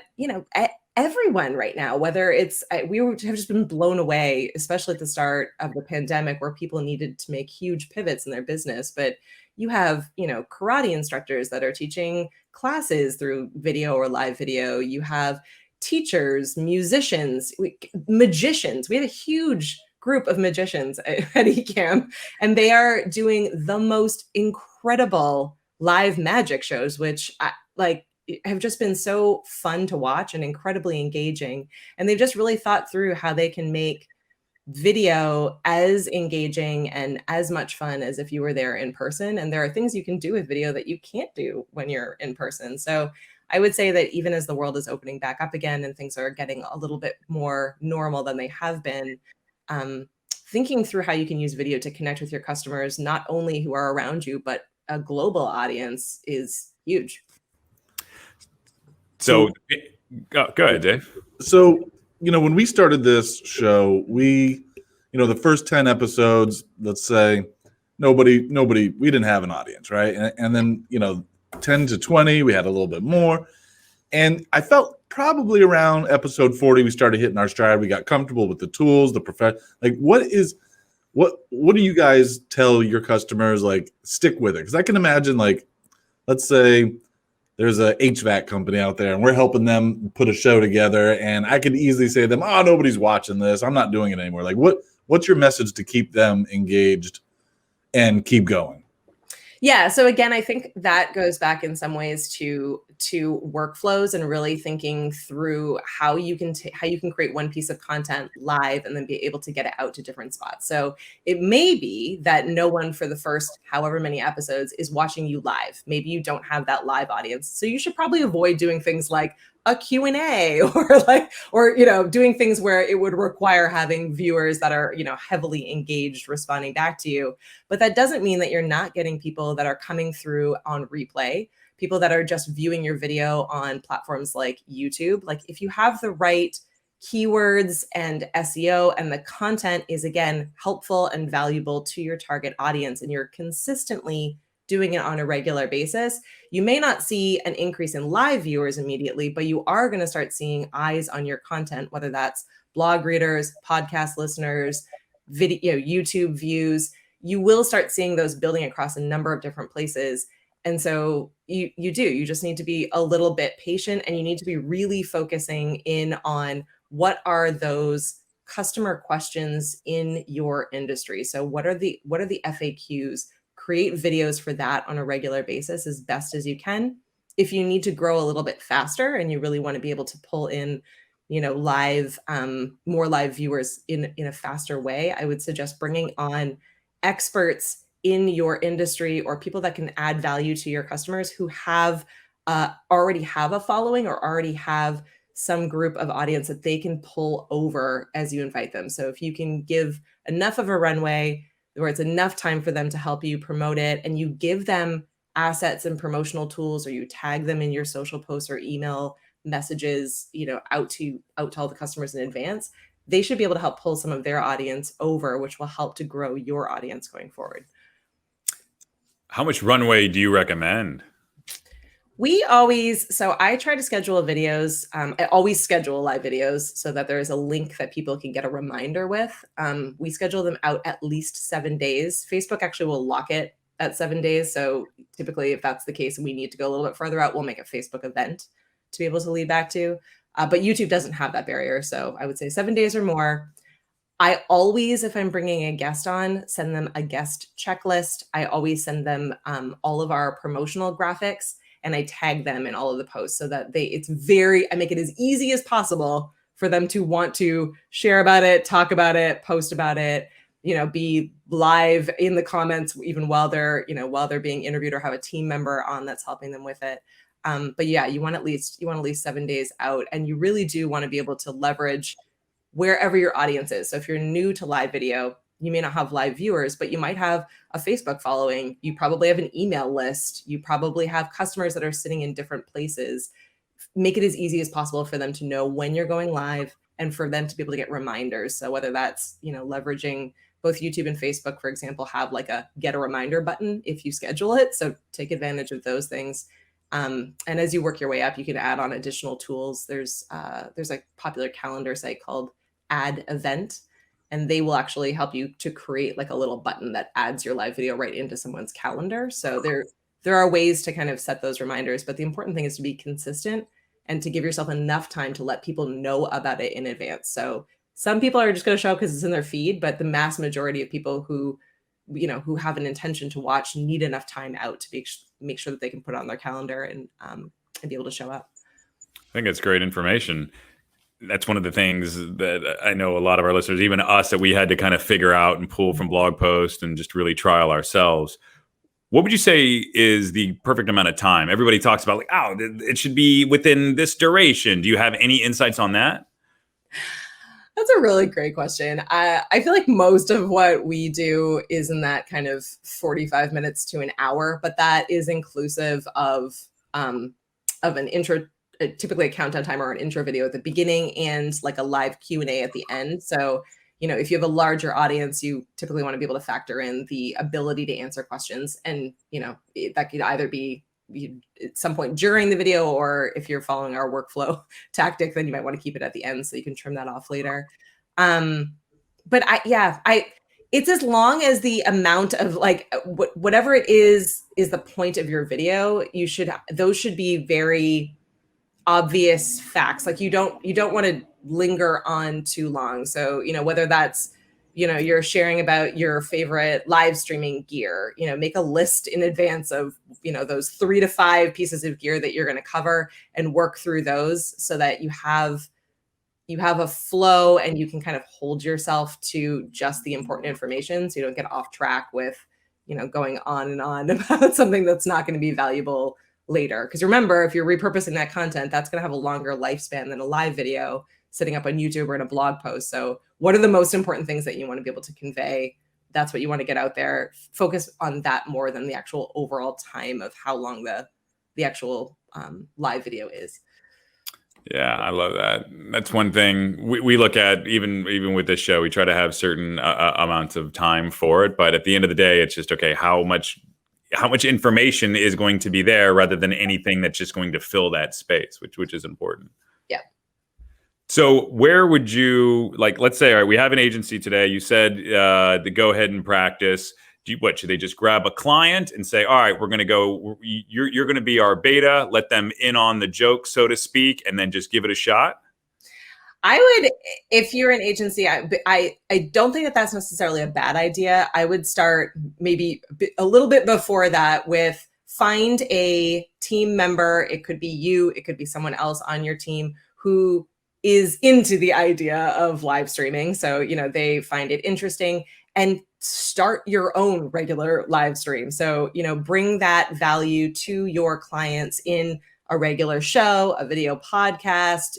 S3: everyone right now, whether it's have just been blown away, especially at the start of the pandemic, where people needed to make huge pivots in their business. But you have, karate instructors that are teaching classes through video or live video. You have teachers, musicians, magicians. We have a huge group of magicians at Ecamm, and they are doing the most incredible live magic shows, which have just been so fun to watch and incredibly engaging. And they've just really thought through how they can make video as engaging and as much fun as if you were there in person. And there are things you can do with video that you can't do when you're in person. So I would say that even as the world is opening back up again and things are getting a little bit more normal than they have been, thinking through how you can use video to connect with your customers, not only who are around you, but a global audience, is huge.
S1: So go ahead, Dave.
S2: So, when we started this show, we, the first 10 episodes, let's say, nobody, we didn't have an audience, right? And then, 10 to 20, we had a little bit more. And I felt probably around episode 40, we started hitting our stride. We got comfortable with the tools, what do you guys tell your customers, stick with it? Because I can imagine, let's say there's a HVAC company out there and we're helping them put a show together, and I could easily say to them, nobody's watching this, I'm not doing it anymore. What's your message to keep them engaged and keep going?
S3: Yeah. So again, I think that goes back in some ways to workflows and really thinking through how you can create one piece of content live and then be able to get it out to different spots. So it may be that no one for the first however many episodes is watching you live. Maybe you don't have that live audience. So you should probably avoid doing things like a Q&A or doing things where it would require having viewers that are, heavily engaged responding back to you. But that doesn't mean that you're not getting people that are coming through on replay, people that are just viewing your video on platforms like YouTube. Like, if you have the right keywords and SEO and the content is, again, helpful and valuable to your target audience, and you're consistently doing it on a regular basis, you may not see an increase in live viewers immediately, but you are going to start seeing eyes on your content, whether that's blog readers, podcast listeners, video, YouTube views. You will start seeing those building across a number of different places. And so you just need to be a little bit patient, and you need to be really focusing in on what are those customer questions in your industry. So what are the FAQs? Create videos for that on a regular basis as best as you can. If you need to grow a little bit faster and you really want to be able to pull in, more live viewers in a faster way, I would suggest bringing on experts in your industry or people that can add value to your customers who have already have a following or already have some group of audience that they can pull over as you invite them. So if you can give enough of a runway where it's enough time for them to help you promote it, and you give them assets and promotional tools, or you tag them in your social posts or email messages, out to all the customers in advance, they should be able to help pull some of their audience over, which will help to grow your audience going forward.
S1: How much runway do you recommend?
S3: So I try to schedule videos. I always schedule live videos so that there is a link that people can get a reminder with. We schedule them out at least 7 days. Facebook actually will lock it at 7 days. So typically, if that's the case and we need to go a little bit further out, we'll make a Facebook event to be able to lead back to. But YouTube doesn't have that barrier. So I would say 7 days or more. I always, if I'm bringing a guest on, send them a guest checklist. I always send them all of our promotional graphics, and I tag them in all of the posts so that I make it as easy as possible for them to want to share about it, talk about it, post about it, be live in the comments even while they're being interviewed, or have a team member on that's helping them with it. But yeah, you want at least 7 days out, and you really do want to be able to leverage wherever your audience is. So if you're new to live video, you may not have live viewers, but you might have a Facebook following. You probably have an email list. You probably have customers that are sitting in different places. Make it as easy as possible for them to know when you're going live, and for them to be able to get reminders. So whether that's, leveraging both YouTube and Facebook, for example, have like a get a reminder button if you schedule it. So take advantage of those things. And as you work your way up, you can add on additional tools. There's a popular calendar site called Add Event, and they will actually help you to create like a little button that adds your live video right into someone's calendar. So there are ways to kind of set those reminders, but the important thing is to be consistent and to give yourself enough time to let people know about it in advance. So some people are just going to show up because it's in their feed, but the mass majority of people who have an intention to watch need enough time out to make sure that they can put it on their calendar and be able to show up.
S1: I think it's great information. That's one of the things that I know a lot of our listeners, even us, that we had to kind of figure out and pull from blog posts and just really trial ourselves. What would you say is the perfect amount of time? Everybody talks about like, oh, it should be within this duration. Do you have any insights on that?
S3: That's a really great question. I feel like most of what we do is in that kind of 45 minutes to an hour, but that is inclusive of an intro, typically a countdown timer or an intro video at the beginning, and like a live Q&A at the end. So, if you have a larger audience, you typically want to be able to factor in the ability to answer questions. And, that could either be at some point during the video, or if you're following our workflow tactic, then you might want to keep it at the end so you can trim that off later. But it's as long as the amount of like whatever it is the point of your video. Those should be very obvious facts. Like you don't want to linger on too long. So, whether that's, you're sharing about your favorite live streaming gear, make a list in advance of, those 3 to 5 pieces of gear that you're going to cover, and work through those so that you have a flow and you can kind of hold yourself to just the important information. So you don't get off track with, going on and on about something that's not going to be valuable later. Because remember, if you're repurposing that content, that's going to have a longer lifespan than a live video sitting up on YouTube or in a blog post. So what are the most important things that you want to be able to convey? That's what you want to get out there. Focus on that more than the actual overall time of how long the actual live video is.
S1: Yeah, I love that. That's one thing we look at, even with this show. We try to have certain amounts of time for it, but at the end of the day, it's just okay. How much information is going to be there, rather than anything that's just going to fill that space, which is important.
S3: Yeah.
S1: So where would you, like, let's say, all right, we have an agency today. You said to go ahead and practice. Should they just grab a client and say, all right, we're going to go, you're going to be our beta, let them in on the joke, so to speak, and then just give it a shot?
S3: I would, if you're an agency, I don't think that that's necessarily a bad idea. I would start maybe a little bit before that with find a team member. It could be you, it could be someone else on your team who is into the idea of live streaming. So, they find it interesting, and start your own regular live stream. So, bring that value to your clients in a regular show, a video podcast.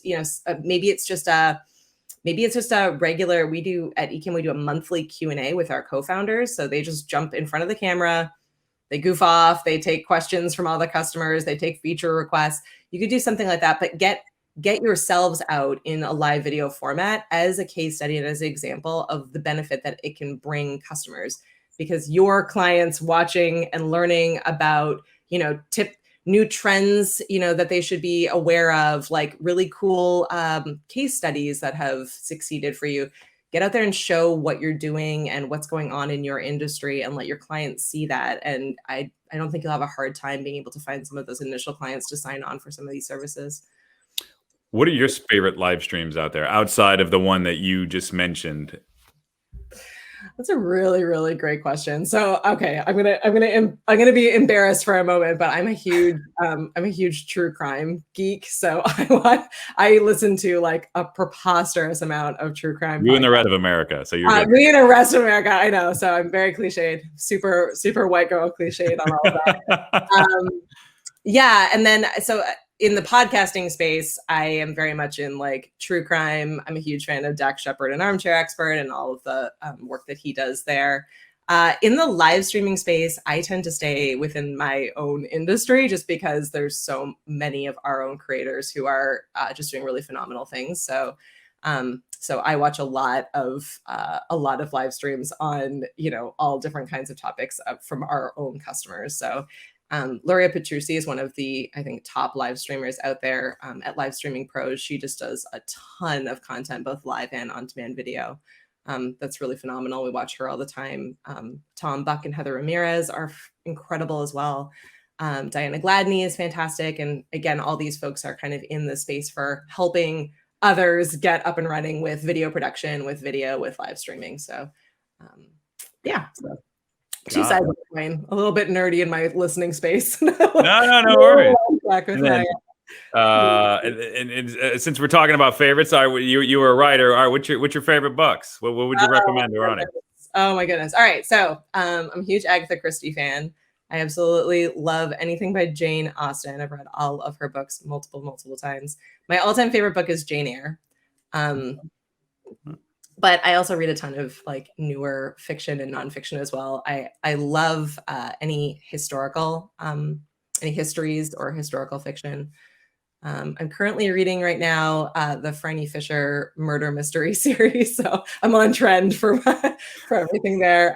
S3: Maybe it's just a regular. We do at Ecamm, we do a monthly Q&A with our co-founders. So they just jump in front of the camera, they goof off, they take questions from all the customers, they take feature requests. You could do something like that, but get yourselves out in a live video format as a case study and as an example of the benefit that it can bring customers, because your clients watching and learning about, new trends, that they should be aware of, like really cool case studies that have succeeded for you. Get out there and show what you're doing and what's going on in your industry and let your clients see that. And I don't think you'll have a hard time being able to find some of those initial clients to sign on for some of these services.
S1: What are your favorite live streams out there outside of the one that you just mentioned?
S3: That's a really, really great question. So, okay, I'm gonna be embarrassed for a moment, but I'm a huge true crime geek. So I listen to like a preposterous amount of true crime.
S1: You and the rest of America. So you're good.
S3: Me and the rest of America. I know. So I'm very cliched, super, super white girl cliched on all of that. Yeah, and then so in the podcasting space, I am very much in like true crime. I'm a huge fan of Dax Shepard and Armchair Expert and all of the work that he does there. In the live streaming space, I tend to stay within my own industry just because there's so many of our own creators who are just doing really phenomenal things. So I watch a lot of live streams on, all different kinds of topics from our own customers. So Luria Petrucci is one of the, I think, top live streamers out there at Live Streaming Pros. She just does a ton of content, both live and on-demand video. That's really phenomenal. We watch her all the time. Tom Buck and Heather Ramirez are incredible as well. Diana Gladney is fantastic. And again, all these folks are kind of in the space for helping others get up and running with video production, with video, with live streaming. So yeah. So. Two sides of the coin. A little bit nerdy in my listening space.
S1: No worries. And since we're talking about favorites, you were a writer. All right, what's your favorite books? What would you recommend to Ronnie?
S3: Oh my goodness! All right, so I'm a huge Agatha Christie fan. I absolutely love anything by Jane Austen. I've read all of her books multiple times. My all-time favorite book is Jane Eyre. But I also read a ton of like newer fiction and nonfiction as well. I love any historical, any histories or historical fiction. I'm currently reading right now the Franny Fisher murder mystery series, so I'm on trend for everything there.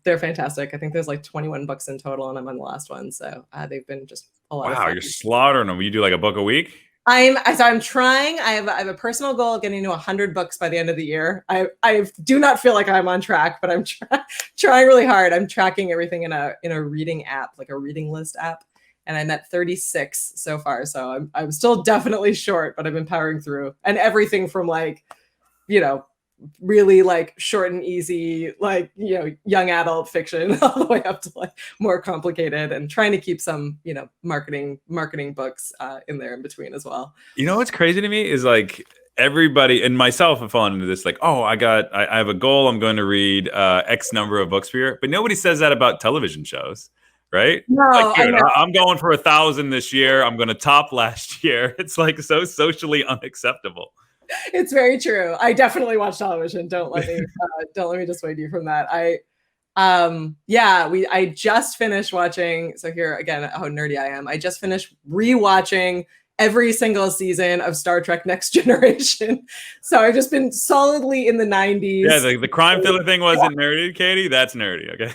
S3: They're fantastic. I think there's like 21 books in total, and I'm on the last one, so they've been just a lot of fun.
S1: Wow, you're slaughtering them. You do like a book a week?
S3: I'm trying. I have a personal goal of getting to 100 books by the end of the year. I do not feel like I'm on track, but I'm trying really hard. I'm tracking everything in a reading app, like a reading list app, and I'm at 36 so far. So I'm still definitely short, but I've been powering through, and everything from like, really like short and easy, like, young adult fiction all the way up to like more complicated, and trying to keep some, marketing books in there in between as well.
S1: What's crazy to me is like everybody and myself have fallen into this, like, oh, I have a goal. I'm going to read X number of books per year, but nobody says that about television shows. Right?
S3: No,
S1: like, dude, I'm going for 1,000 this year. I'm going to top last year. It's like so socially unacceptable.
S3: It's very true. I definitely watch television. Don't let me dissuade you from that. I just finished watching. So here again, how nerdy I am. I just finished rewatching every single season of Star Trek Next Generation. So I've just been solidly in the 90s.
S1: Yeah, the crime thriller thing wasn't nerdy, Katie. That's nerdy. Okay.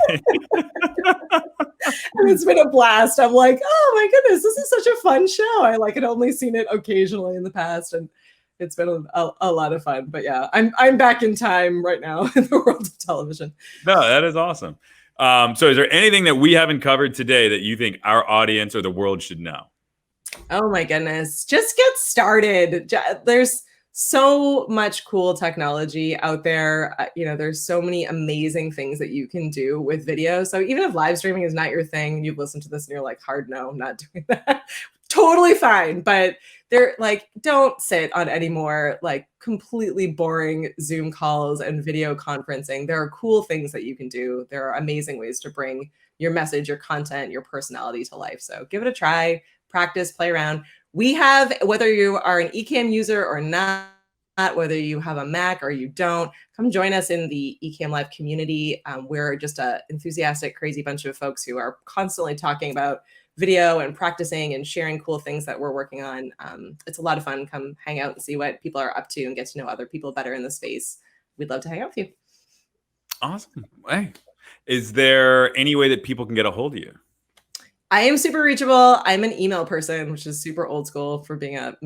S3: And it's been a blast. I'm like, oh my goodness, this is such a fun show. I had only seen it occasionally in the past, and it's been a lot of fun. But yeah, I'm back in time right now in the world of television.
S1: No, that is awesome. So is there anything that we haven't covered today that you think our audience or the world should know?
S3: Oh my goodness, just get started. There's so much cool technology out there. There's so many amazing things that you can do with video. So even if live streaming is not your thing, you've listened to this and you're like, hard no, I'm not doing that. Totally fine. But they're like, don't sit on any more like completely boring Zoom calls and video conferencing. There are cool things that you can do. There are amazing ways to bring your message, your content, your personality to life. So give it a try, practice, play around. We have, whether you are an Ecamm user or not, whether you have a Mac or you don't, come join us in the Ecamm Live community. We're just an enthusiastic, crazy bunch of folks who are constantly talking about video and practicing and sharing cool things that we're working on. It's a lot of fun. Come hang out and see what people are up to and get to know other people better in the space. We'd love to hang out with you.
S1: Awesome. Hey, is there any way that people can get a hold of you?
S3: I am super reachable. I'm an email person, which is super old school for being a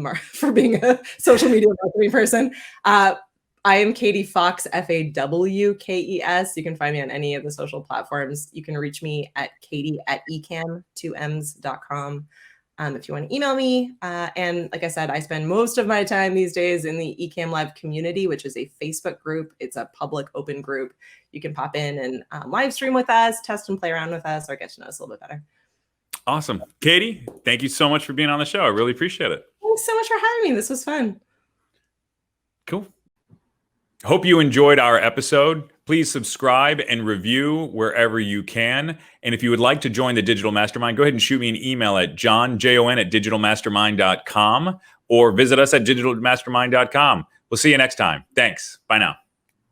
S3: social media marketing person. I am Katie Fawkes, Fawkes. You can find me on any of the social platforms. You can reach me at katie@ecamm2ms.com. If you want to email me. And like I said, I spend most of my time these days in the Ecamm Live community, which is a Facebook group. It's a public open group. You can pop in and live stream with us, test and play around with us, or get to know us a little bit better.
S1: Awesome. Katie, thank you so much for being on the show. I really appreciate it.
S3: Thanks so much for having me. This was fun.
S1: Cool. Hope you enjoyed our episode. Please subscribe and review wherever you can. And if you would like to join the Digital Mastermind, go ahead and shoot me an email at jon@digitalmastermind.com or visit us at digitalmastermind.com. We'll see you next time. Thanks. Bye now.